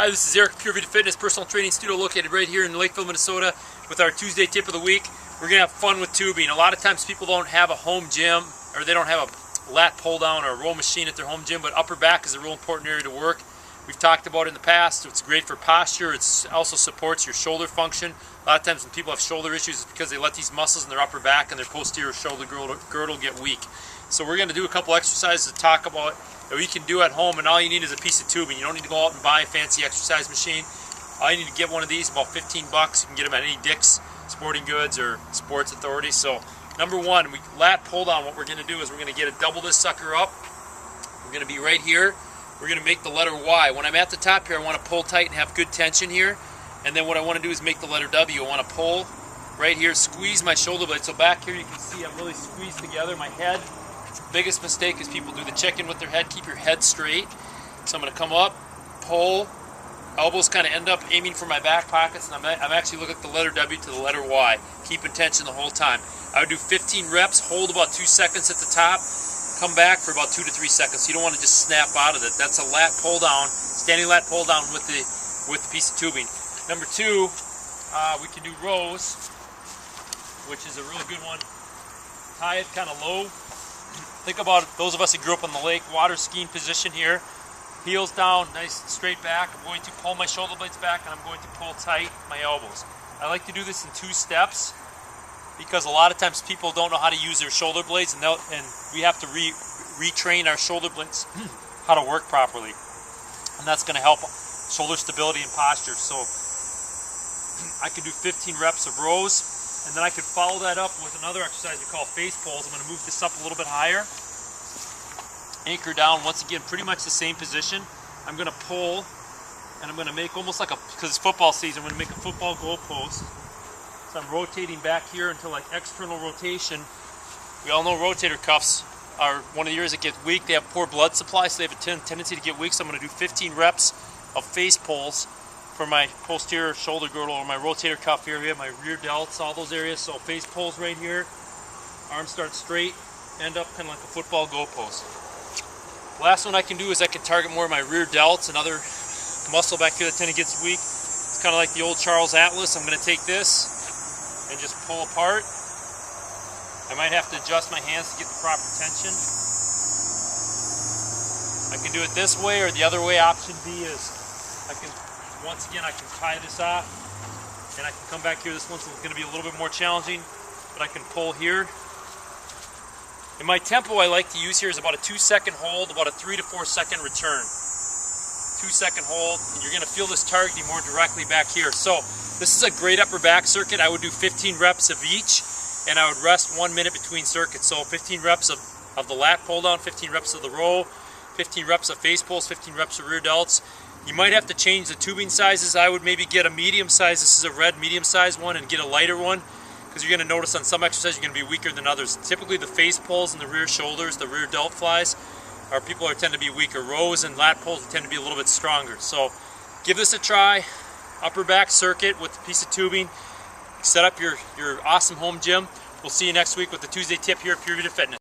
Hi, this is Eric, Pure Vita Fitness personal training studio located right here in Lakeville, Minnesota with our Tuesday tip of the week. We're going to have fun with tubing. A lot of times people don't have a home gym or they don't have a lat pull down or a row machine at their home gym, but upper back is a real important area to work. We've talked about it in the past. It's great for posture. It also supports your shoulder function. A lot of times when people have shoulder issues, it's because they let these muscles in their upper back and their posterior shoulder girdle get weak. So we're going to do a couple exercises to talk about that we can do at home, and all you need is a piece of tubing. You don't need to go out and buy a fancy exercise machine. All you need to get one of these, about 15 bucks. You can get them at any Dick's Sporting Goods or Sports Authority. So number one, we lat pull down. What we're going to do is we're going to get double this sucker up. We're going to be right here. We're going to make the letter Y. When I'm at the top here, I want to pull tight and have good tension here. And then what I want to do is make the letter W. I want to pull right here, squeeze my shoulder blade. So back here you can see I'm really squeezed together. My head, biggest mistake is people do the chicken with their head. Keep your head straight. So I'm going to come up, pull, elbows kind of end up aiming for my back pockets, and I'm actually looking at the letter W to the letter Y. Keeping tension the whole time. I would do 15 reps, hold about 2 seconds at the top, come back for about 2 to 3 seconds. You don't want to just snap out of it. That's a lat pull down, standing lat pull down with the piece of tubing. Number two, we can do rows, which is a really good one. Tie it kind of low. Think about it, those of us who grew up on the lake, water skiing position here. Heels down, nice straight back. I'm going to pull my shoulder blades back, and I'm going to pull tight my elbows. I like to do this in 2 steps because a lot of times people don't know how to use their shoulder blades, and we have to retrain our shoulder blades how to work properly. And that's going to help shoulder stability and posture. So I could do 15 reps of rows, and then I could follow that up with another exercise we call face pulls. I'm going to move this up a little bit higher. Anchor down, once again, pretty much the same position. I'm going to pull, and I'm going to make almost like because it's football season, I'm going to make a football goal post. So I'm rotating back here until like external rotation. We all know rotator cuffs are one of the areas that get weak. They have poor blood supply, so they have a tendency to get weak. So I'm going to do 15 reps of face pulls for my posterior shoulder girdle or my rotator cuff area, my rear delts, all those areas. So face pulls right here. Arms start straight, end up kind of like a football goal post. Last one I can do is I can target more of my rear delts, another muscle back here that tend to get weak. It's kind of like the old Charles Atlas. I'm going to take this and just pull apart. I might have to adjust my hands to get the proper tension. I can do it this way, or the other way. Option B is once again I can tie this off and I can come back here. This one's going to be a little bit more challenging, but I can pull here. And my tempo I like to use here is about a 2-second hold, about a 3 to 4 second return. 2-second hold, and you're going to feel this targeting more directly back here. So this is a great upper back circuit. I would do 15 reps of each, and I would rest 1 minute between circuits. So 15 reps of the lat pull down, 15 reps of the row, 15 reps of face pulls, 15 reps of rear delts. You might have to change the tubing sizes. I would maybe get a medium size. This is a red medium size one, and get a lighter one, because you're going to notice on some exercises you're going to be weaker than others. Typically the face pulls and the rear shoulders, the rear delt flies, tend to be weaker. Rows and lat pulls tend to be a little bit stronger. So give this a try. Upper back circuit with a piece of tubing. Set up your awesome home gym. We'll see you next week with the Tuesday tip here at Pure Vita Fitness.